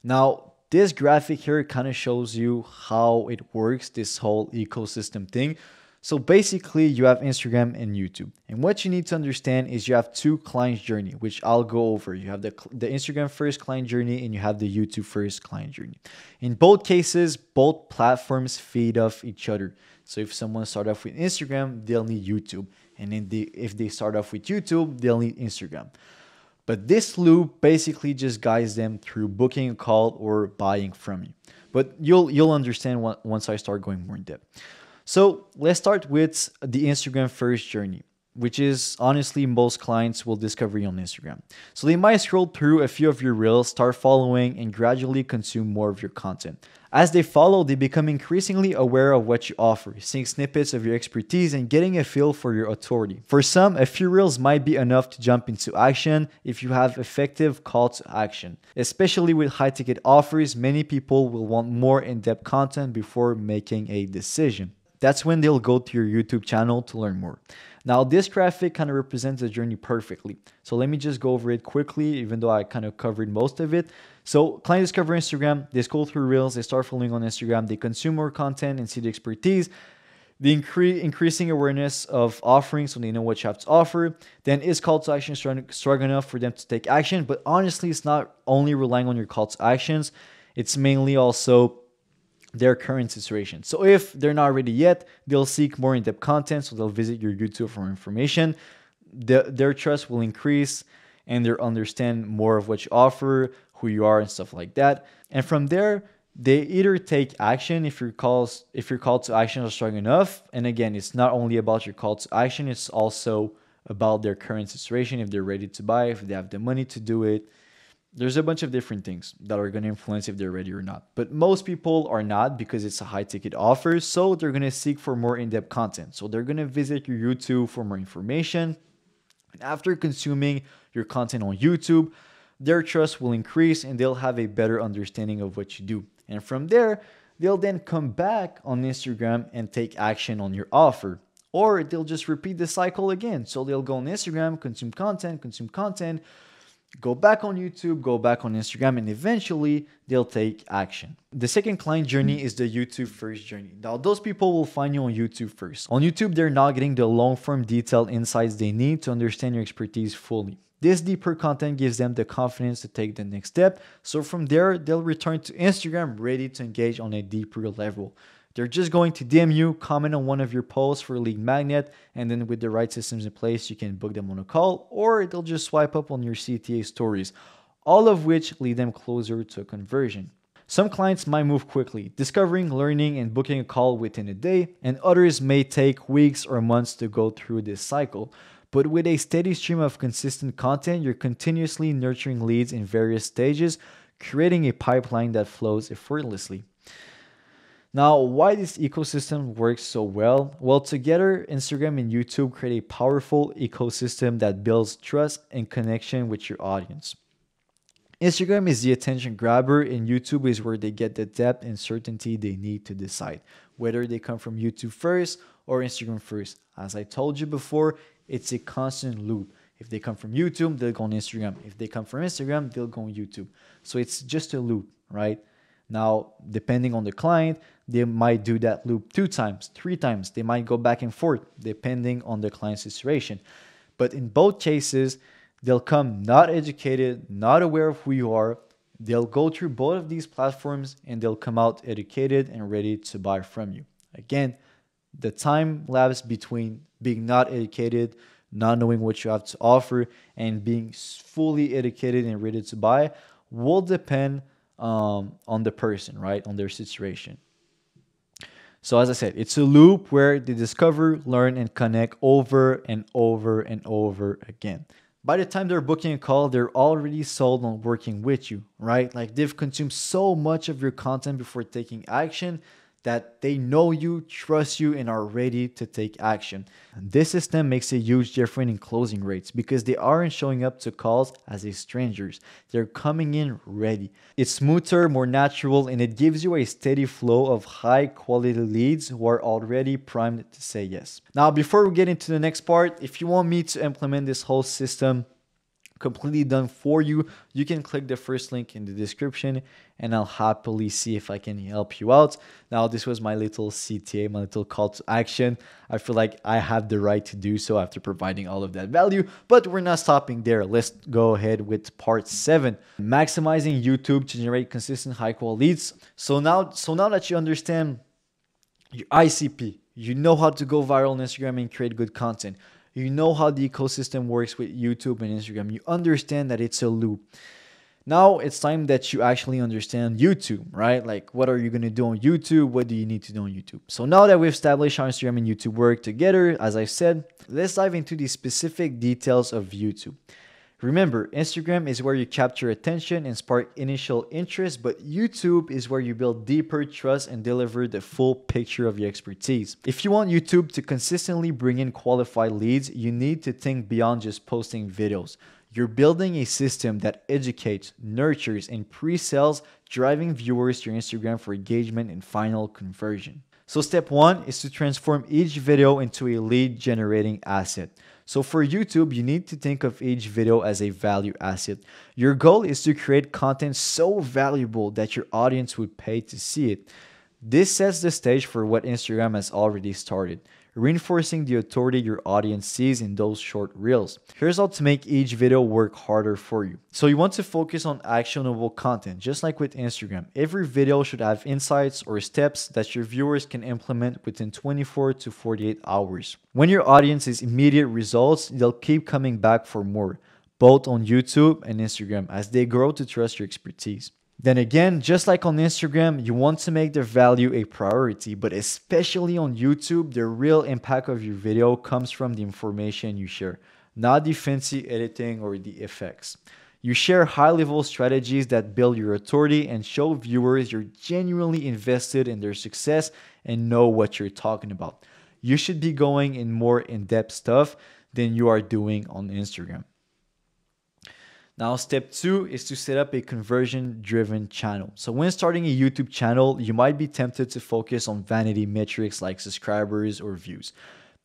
Now, this graphic here kind of shows you how it works, this whole ecosystem thing. So basically, you have Instagram and YouTube. And what you need to understand is you have two client journey, which I'll go over. You have the Instagram first client journey and you have the YouTube first client journey. In both cases, both platforms feed off each other. So if someone start off with Instagram, they'll need YouTube. And if they start off with YouTube, they'll need Instagram. But this loop basically just guides them through booking a call or buying from you. But you'll understand once I start going more in depth. So let's start with the Instagram first journey, which is honestly most clients will discover you on Instagram. So they might scroll through a few of your reels, start following, and gradually consume more of your content. As they follow, they become increasingly aware of what you offer, seeing snippets of your expertise and getting a feel for your authority. For some, a few reels might be enough to jump into action if you have effective call to action. Especially with high ticket offers, many people will want more in-depth content before making a decision. That's when they'll go to your YouTube channel to learn more. Now, this graphic kind of represents the journey perfectly. So let me just go over it quickly, even though I kind of covered most of it. So clients discover Instagram, they scroll through reels, they start following on Instagram, they consume more content and see the expertise, the increasing awareness of offerings so they know what you have to offer. Then is call to action strong enough for them to take action? But honestly, it's not only relying on your call to actions. It's mainly also their current situation. So if they're not ready yet, they'll seek more in-depth content. So they'll visit your YouTube for more information. Their trust will increase and they'll understand more of what you offer, who you are, and stuff like that. And from there, they either take action if your call to action is strong enough. And again, it's not only about your call to action, it's also about their current situation, if they're ready to buy, if they have the money to do it. There's a bunch of different things that are going to influence if they're ready or not. But most people are not because it's a high ticket offer. So they're going to seek for more in-depth content. So they're going to visit your YouTube for more information. And after consuming your content on YouTube, their trust will increase and they'll have a better understanding of what you do. And from there, they'll then come back on Instagram and take action on your offer. Or they'll just repeat the cycle again. So they'll go on Instagram, consume content, go back on YouTube, go back on Instagram, and eventually they'll take action. The second client journey is the YouTube first journey. Now, those people will find you on YouTube first. On YouTube, they're not getting the long-form detailed insights they need to understand your expertise fully. This deeper content gives them the confidence to take the next step. So from there, they'll return to Instagram ready to engage on a deeper level. They're just going to DM you, comment on one of your posts for a lead magnet, and then with the right systems in place, you can book them on a call, or they'll just swipe up on your CTA stories, all of which lead them closer to a conversion. Some clients might move quickly, discovering, learning, and booking a call within a day, and others may take weeks or months to go through this cycle. But with a steady stream of consistent content, you're continuously nurturing leads in various stages, creating a pipeline that flows effortlessly. Now, why this ecosystem works so well? Well, together, Instagram and YouTube create a powerful ecosystem that builds trust and connection with your audience. Instagram is the attention grabber, and YouTube is where they get the depth and certainty they need to decide whether they come from YouTube first or Instagram first. As I told you before, it's a constant loop. If they come from YouTube, they'll go on Instagram. If they come from Instagram, they'll go on YouTube. So it's just a loop, right? Now, depending on the client, they might do that loop 2 times, 3 times. They might go back and forth depending on the client's situation. But in both cases, they'll come not educated, not aware of who you are. They'll go through both of these platforms and they'll come out educated and ready to buy from you. Again, the time lapse between being not educated, not knowing what you have to offer, and being fully educated and ready to buy will depend on the person, right? On their situation. So as I said, it's a loop where they discover, learn, and connect over and over and over again. By the time they're booking a call, they're already sold on working with you, right? Like they've consumed so much of your content before taking action that they know you, trust you, and are ready to take action. And this system makes a huge difference in closing rates because they aren't showing up to calls as a strangers. They're coming in ready. It's smoother, more natural, and it gives you a steady flow of high quality leads who are already primed to say yes. Now, before we get into the next part, if you want me to implement this whole system completely done for you, you can click the first link in the description and I'll happily see if I can help you out. Now, this was my little CTA, my little call to action. I feel like I have the right to do so after providing all of that value, but we're not stopping there. Let's go ahead with part 7, maximizing YouTube to generate consistent high quality leads. So now that you understand your ICP, you know how to go viral on Instagram and create good content. You know how the ecosystem works with YouTube and Instagram. You understand that it's a loop. Now it's time that you actually understand YouTube, right? Like, what are you going to do on YouTube? What do you need to do on YouTube? So now that we've established how Instagram and YouTube work together, as I said, let's dive into the specific details of YouTube. Remember, Instagram is where you capture attention and spark initial interest, but YouTube is where you build deeper trust and deliver the full picture of your expertise. If you want YouTube to consistently bring in qualified leads, you need to think beyond just posting videos. You're building a system that educates, nurtures, and pre-sells, driving viewers to your Instagram for engagement and final conversion. So step 1 is to transform each video into a lead generating asset. So for YouTube, you need to think of each video as a value asset. Your goal is to create content so valuable that your audience would pay to see it. This sets the stage for what Instagram has already started, reinforcing the authority your audience sees in those short reels. Here's how to make each video work harder for you. So you want to focus on actionable content, just like with Instagram. Every video should have insights or steps that your viewers can implement within 24 to 48 hours. When your audience sees immediate results, they'll keep coming back for more, both on YouTube and Instagram, as they grow to trust your expertise. Then again, just like on Instagram, you want to make the value a priority, but especially on YouTube, the real impact of your video comes from the information you share, not the fancy editing or the effects. You share high-level strategies that build your authority and show viewers you're genuinely invested in their success and know what you're talking about. You should be going in more in-depth stuff than you are doing on Instagram. Now, step 2 is to set up a conversion-driven channel. So when starting a YouTube channel, you might be tempted to focus on vanity metrics like subscribers or views.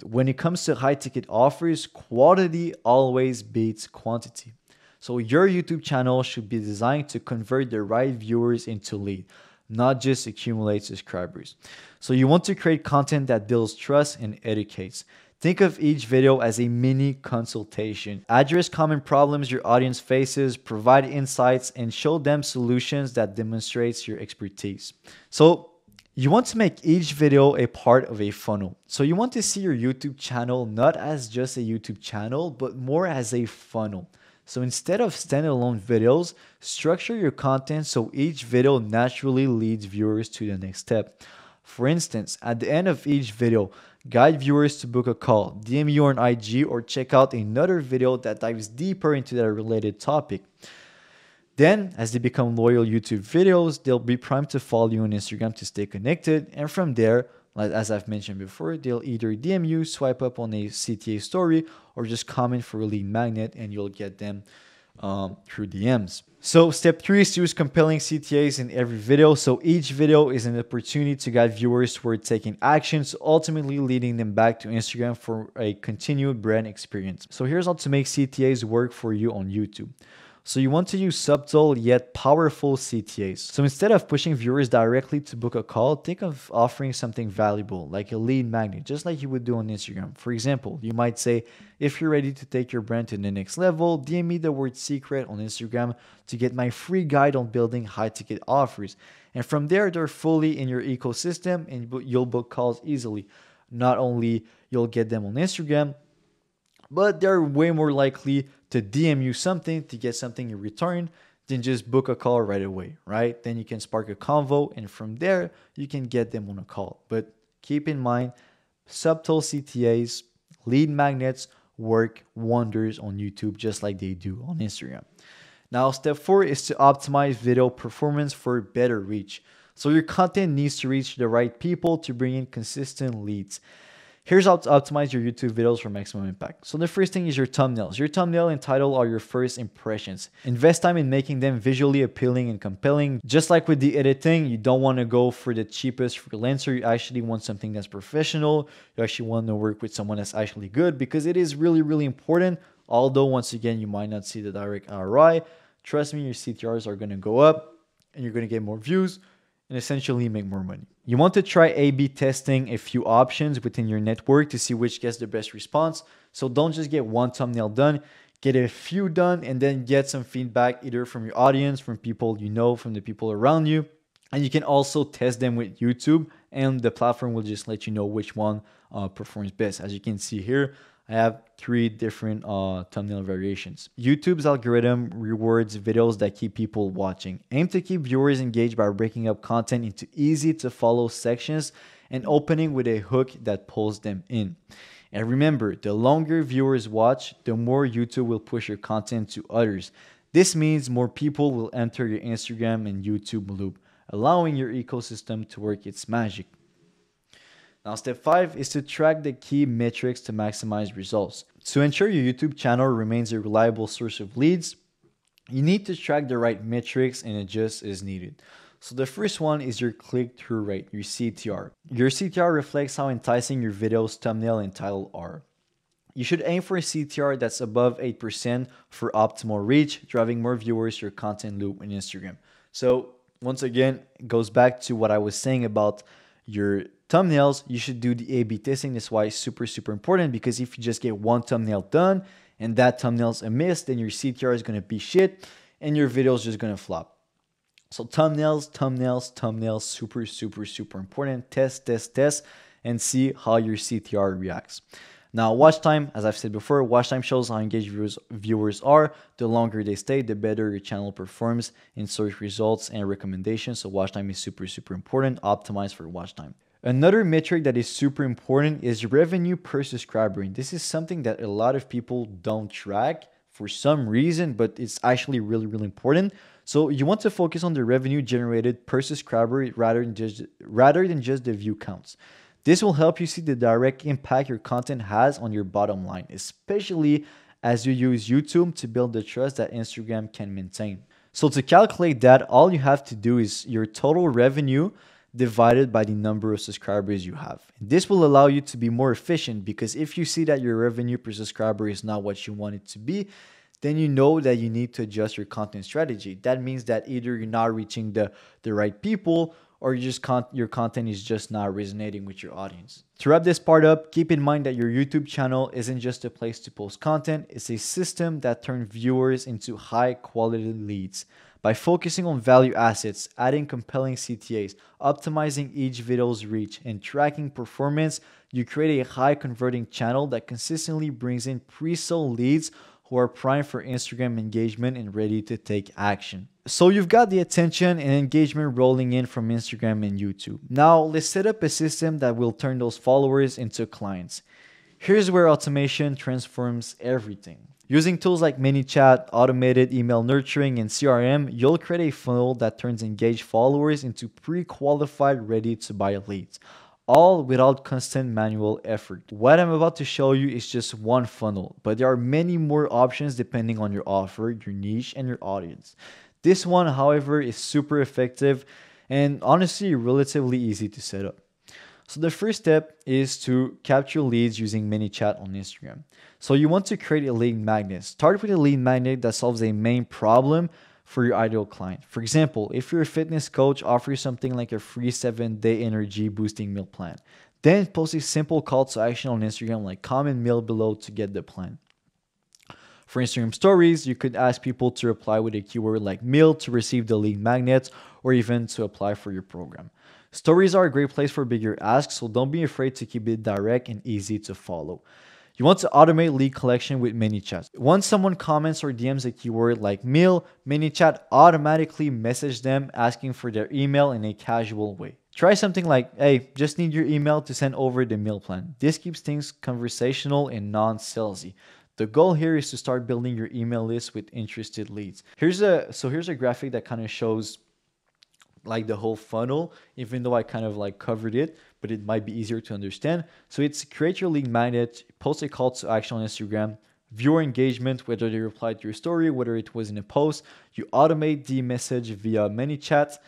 When it comes to high-ticket offers, quality always beats quantity. So your YouTube channel should be designed to convert the right viewers into lead, not just accumulate subscribers. So you want to create content that builds trust and educates. Think of each video as a mini consultation. Address common problems your audience faces, provide insights, and show them solutions that demonstrates your expertise. So you want to make each video a part of a funnel. So you want to see your YouTube channel not as just a YouTube channel, but more as a funnel. So instead of standalone videos, structure your content so each video naturally leads viewers to the next step. For instance, at the end of each video, guide viewers to book a call, DM you on IG, or check out another video that dives deeper into that related topic. Then, as they become loyal YouTube videos, they'll be primed to follow you on Instagram to stay connected. And from there, as I've mentioned before, they'll either DM you, swipe up on a CTA story, or just comment for a lead magnet and you'll get them through DMs. So step 3 is to use compelling CTAs in every video. So each video is an opportunity to guide viewers toward taking actions, ultimately leading them back to Instagram for a continued brand experience. So here's how to make CTAs work for you on YouTube. So you want to use subtle yet powerful CTAs. So instead of pushing viewers directly to book a call, think of offering something valuable like a lead magnet, just like you would do on Instagram. For example, you might say, if you're ready to take your brand to the next level, DM me the word secret on Instagram to get my free guide on building high ticket offers. And from there, they're fully in your ecosystem and you'll book calls easily. Not only you'll get them on Instagram, but they're way more likely to DM you something to get something in return than just book a call right away, right? Then you can spark a convo and from there you can get them on a call. But keep in mind, subtle CTAs, lead magnets work wonders on YouTube just like they do on Instagram. Now, step 4 is to optimize video performance for better reach. So your content needs to reach the right people to bring in consistent leads. Here's how to optimize your YouTube videos for maximum impact. So the first thing is your thumbnails. Your thumbnail and title are your first impressions. Invest time in making them visually appealing and compelling. Just like with the editing, you don't want to go for the cheapest freelancer. You actually want something that's professional. You actually want to work with someone that's actually good, because it is really, really important. Although once again, you might not see the direct ROI. Trust me, your CTRs are going to go up and you're going to get more views and essentially make more money. You want to try A/B testing a few options within your network to see which gets the best response. So don't just get one thumbnail done, get a few done, and then get some feedback either from your audience, from people you know, from the people around you. And you can also test them with YouTube, and the platform will just let you know which one performs best. As you can see here, I have 3 different thumbnail variations. YouTube's algorithm rewards videos that keep people watching. Aim to keep viewers engaged by breaking up content into easy to follow sections and opening with a hook that pulls them in. And remember, the longer viewers watch, the more YouTube will push your content to others. This means more people will enter your Instagram and YouTube loop, allowing your ecosystem to work its magic. Now, step 5 is to track the key metrics to maximize results. To ensure your YouTube channel remains a reliable source of leads, you need to track the right metrics and adjust as needed. So the first one is your click-through rate, your CTR. Your CTR reflects how enticing your video's thumbnail and title are. You should aim for a CTR that's above 8% for optimal reach, driving more viewers to your content loop on Instagram. So once again, it goes back to what I was saying about your thumbnails. You should do the A/B testing. That's why it's super, super important, because if you just get one thumbnail done and that thumbnail's a miss, then your CTR is going to be shit and your video is just going to flop. So thumbnails, super, super, super important. Test, and see how your CTR reacts. Now, watch time, as I've said before, watch time shows how engaged viewers are. The longer they stay, the better your channel performs in search results and recommendations. So watch time is super, super important. Optimize for watch time. Another metric that is super important is revenue per subscriber. And this is something that a lot of people don't track for some reason, but it's actually really, really important. So you want to focus on the revenue generated per subscriber rather than just the view counts. This will help you see the direct impact your content has on your bottom line, especially as you use YouTube to build the trust that Instagram can maintain. So to calculate that, all you have to do is your total revenue divided by the number of subscribers you have. This will allow you to be more efficient, because if you see that your revenue per subscriber is not what you want it to be, then you know that you need to adjust your content strategy. That means that either you're not reaching the right people, or your content is just not resonating with your audience. To wrap this part up, keep in mind that your YouTube channel isn't just a place to post content, it's a system that turns viewers into high quality leads. By focusing on value assets, adding compelling CTAs, optimizing each video's reach, and tracking performance, you create a high converting channel that consistently brings in pre-sold leads who are primed for Instagram engagement and ready to take action. So you've got the attention and engagement rolling in from Instagram and YouTube. Now let's set up a system that will turn those followers into clients. Here's where automation transforms everything. Using tools like ManyChat, automated email nurturing, and CRM, you'll create a funnel that turns engaged followers into pre-qualified, ready-to-buy leads, all without constant manual effort. What I'm about to show you is just one funnel, but there are many more options depending on your offer, your niche, and your audience. This one, however, is super effective and honestly relatively easy to set up. So the first step is to capture leads using ManyChat on Instagram. So you want to create a lead magnet. Start with a lead magnet that solves a main problem for your ideal client. For example, if you're a fitness coach, offer something like a free 7-day energy boosting meal plan. Then post a simple call to action on Instagram like comment meal below to get the plan. For Instagram stories, you could ask people to reply with a keyword like meal to receive the lead magnet, or even to apply for your program. Stories are a great place for bigger asks, so don't be afraid to keep it direct and easy to follow. You want to automate lead collection with ManyChat. Once someone comments or DMs a keyword like meal, ManyChat automatically messages them asking for their email in a casual way. Try something like, hey, just need your email to send over the meal plan. This keeps things conversational and non-salesy. The goal here is to start building your email list with interested leads. Here's a graphic that kind of shows like the whole funnel, even though I kind of like covered it, but it might be easier to understand. So it's create your lead magnet, post a call to action on Instagram, viewer engagement, whether they replied to your story, whether it was in a post, you automate the message via ManyChat,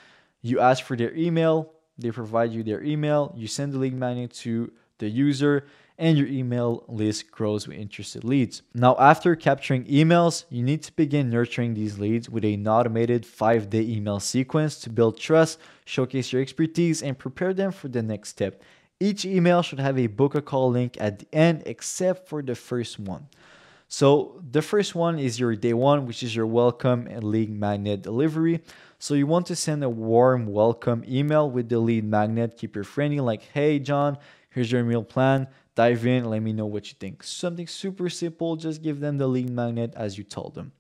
you ask for their email, they provide you their email, you send the lead magnet to the user, and your email list grows with interested leads. Now, after capturing emails, you need to begin nurturing these leads with an automated 5-day email sequence to build trust, showcase your expertise, and prepare them for the next step. Each email should have a book a call link at the end, except for the first one. So the first one is your day one, which is your welcome and lead magnet delivery. So you want to send a warm welcome email with the lead magnet. Keep it friendly, like, hey, John, here's your meal plan. Dive in, let me know what you think. Something super simple, just give them the lead magnet as you told them.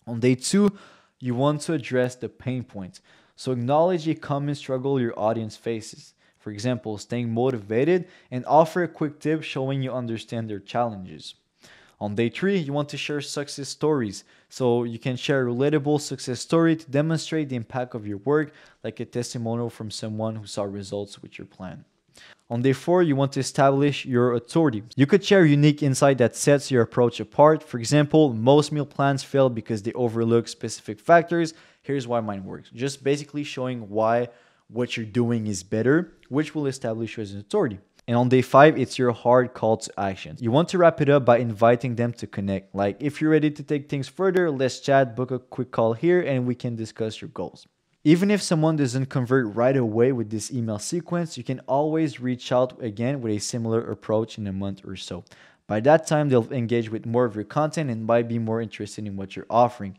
On day two, you want to address the pain points. So acknowledge a common struggle your audience faces. For example, staying motivated, and offer a quick tip showing you understand their challenges. On day three, you want to share success stories. So you can share a relatable success story to demonstrate the impact of your work, like a testimonial from someone who saw results with your plan. On day four, you want to establish your authority. You could share unique insight that sets your approach apart. For example, most meal plans fail because they overlook specific factors. Here's why mine works. Just basically showing why what you're doing is better, which will establish you as an authority. And on day five, it's your hard call to action. You want to wrap it up by inviting them to connect. Like, if you're ready to take things further, let's chat, book a quick call here, and we can discuss your goals. Even if someone doesn't convert right away with this email sequence, you can always reach out again with a similar approach in a month or so. By that time, they'll engage with more of your content and might be more interested in what you're offering.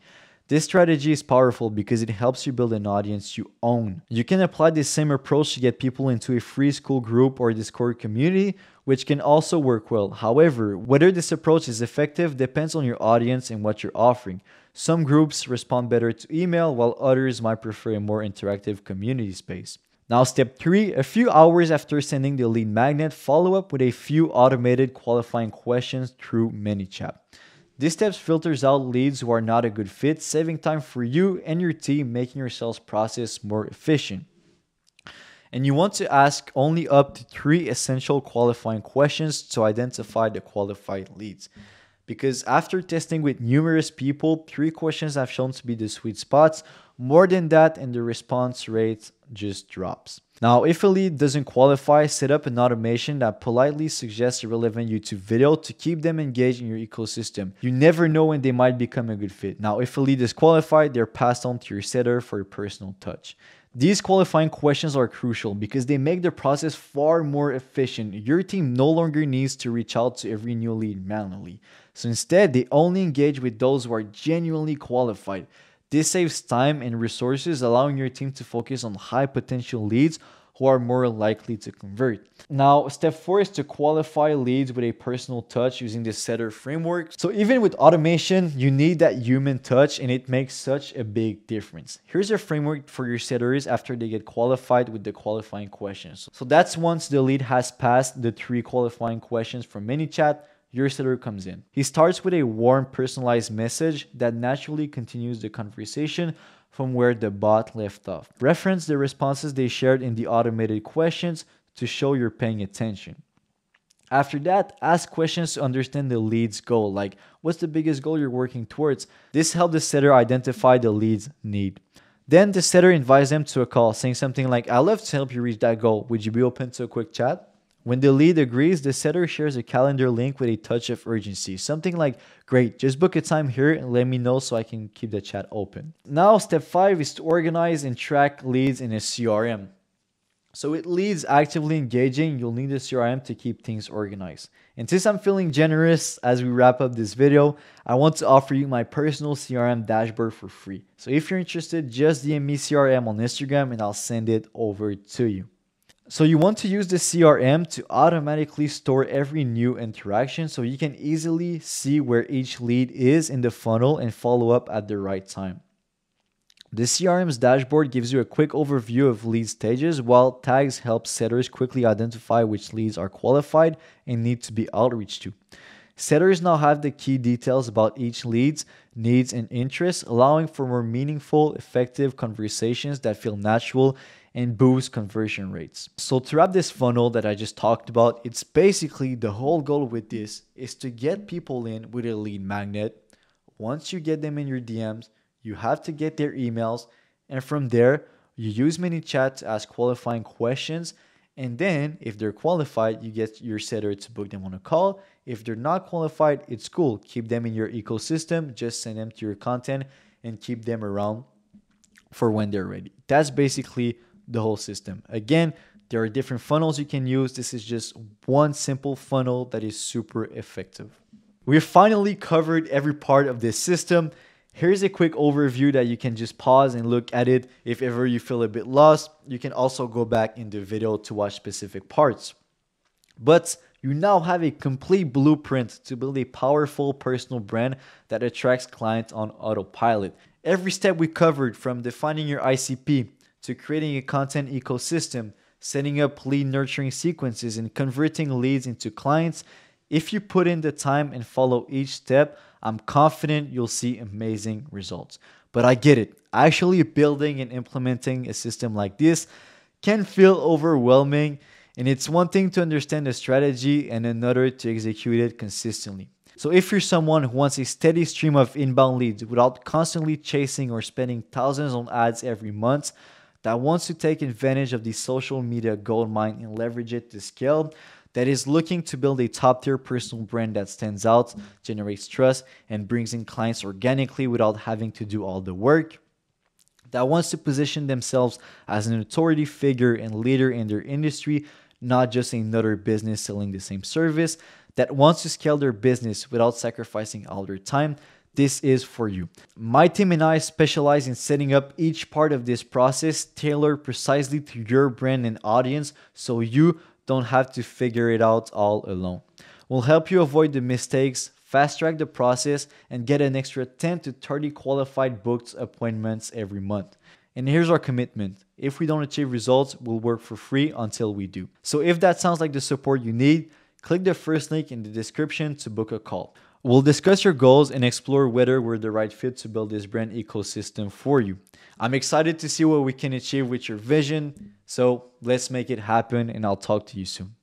This strategy is powerful because it helps you build an audience you own. You can apply this same approach to get people into a free school group or Discord community, which can also work well. However, whether this approach is effective depends on your audience and what you're offering. Some groups respond better to email, while others might prefer a more interactive community space. Now, step 3, a few hours after sending the lead magnet, follow up with a few automated qualifying questions through ManyChat. This step filters out leads who are not a good fit, saving time for you and your team, making your sales process more efficient. And you want to ask only up to 3 essential qualifying questions to identify the qualified leads. Because after testing with numerous people, 3 questions have shown to be the sweet spots. More than that, and the response rate just drops. Now, if a lead doesn't qualify, set up an automation that politely suggests a relevant YouTube video to keep them engaged in your ecosystem. You never know when they might become a good fit. Now, if a lead is qualified, they're passed on to your setter for a personal touch. These qualifying questions are crucial because they make the process far more efficient. Your team no longer needs to reach out to every new lead manually. So instead, they only engage with those who are genuinely qualified. This saves time and resources, allowing your team to focus on high potential leads who are more likely to convert. Now, step 4 is to qualify leads with a personal touch using the setter framework. So even with automation, you need that human touch, and it makes such a big difference. Here's a framework for your setters after they get qualified with the qualifying questions. So that's once the lead has passed the 3 qualifying questions from ManyChat, your setter comes in. He starts with a warm, personalized message that naturally continues the conversation from where the bot left off. Reference the responses they shared in the automated questions to show you're paying attention. After that, ask questions to understand the lead's goal, like what's the biggest goal you're working towards? This helps the setter identify the lead's need. Then the setter invites them to a call, saying something like, I'd love to help you reach that goal. Would you be open to a quick chat? When the lead agrees, the setter shares a calendar link with a touch of urgency. Something like, great, just book a time here and let me know so I can keep the chat open. Now, step 5 is to organize and track leads in a CRM. So with leads actively engaging, you'll need a CRM to keep things organized. And since I'm feeling generous as we wrap up this video, I want to offer you my personal CRM dashboard for free. So if you're interested, just DM me CRM on Instagram and I'll send it over to you. So you want to use the CRM to automatically store every new interaction so you can easily see where each lead is in the funnel and follow up at the right time. The CRM's dashboard gives you a quick overview of lead stages, while tags help setters quickly identify which leads are qualified and need to be outreached to. Setters now have the key details about each lead's needs and interests, allowing for more meaningful, effective conversations that feel natural and boost conversion rates. So to wrap this funnel that I just talked about, it's basically the whole goal with this is to get people in with a lead magnet. Once you get them in your DMs, you have to get their emails, and from there, you use ManyChat to ask qualifying questions. And then, if they're qualified, you get your setter to book them on a call. If they're not qualified, it's cool. Keep them in your ecosystem, just send them to your content and keep them around for when they're ready. That's basically the whole system. Again, there are different funnels you can use. This is just one simple funnel that is super effective. We've finally covered every part of this system. Here's a quick overview that you can just pause and look at it. If ever you feel a bit lost, you can also go back in the video to watch specific parts. But you now have a complete blueprint to build a powerful personal brand that attracts clients on autopilot. Every step we covered, from defining your ICP to creating a content ecosystem, setting up lead nurturing sequences, and converting leads into clients, if you put in the time and follow each step, I'm confident you'll see amazing results. But I get it. Actually building and implementing a system like this can feel overwhelming, and it's one thing to understand the strategy and another to execute it consistently. So if you're someone who wants a steady stream of inbound leads without constantly chasing or spending thousands on ads every month, that wants to take advantage of the social media goldmine and leverage it to scale, that is looking to build a top-tier personal brand that stands out, generates trust, and brings in clients organically without having to do all the work, that wants to position themselves as an authority figure and leader in their industry, not just another business selling the same service, that wants to scale their business without sacrificing all their time, this is for you. My team and I specialize in setting up each part of this process tailored precisely to your brand and audience, so you don't have to figure it out all alone. We'll help you avoid the mistakes, fast track the process, and get an extra 10 to 30 qualified booked appointments every month. And here's our commitment. If we don't achieve results, we'll work for free until we do. So if that sounds like the support you need, click the first link in the description to book a call. We'll discuss your goals and explore whether we're the right fit to build this brand ecosystem for you. I'm excited to see what we can achieve with your vision. So let's make it happen, and I'll talk to you soon.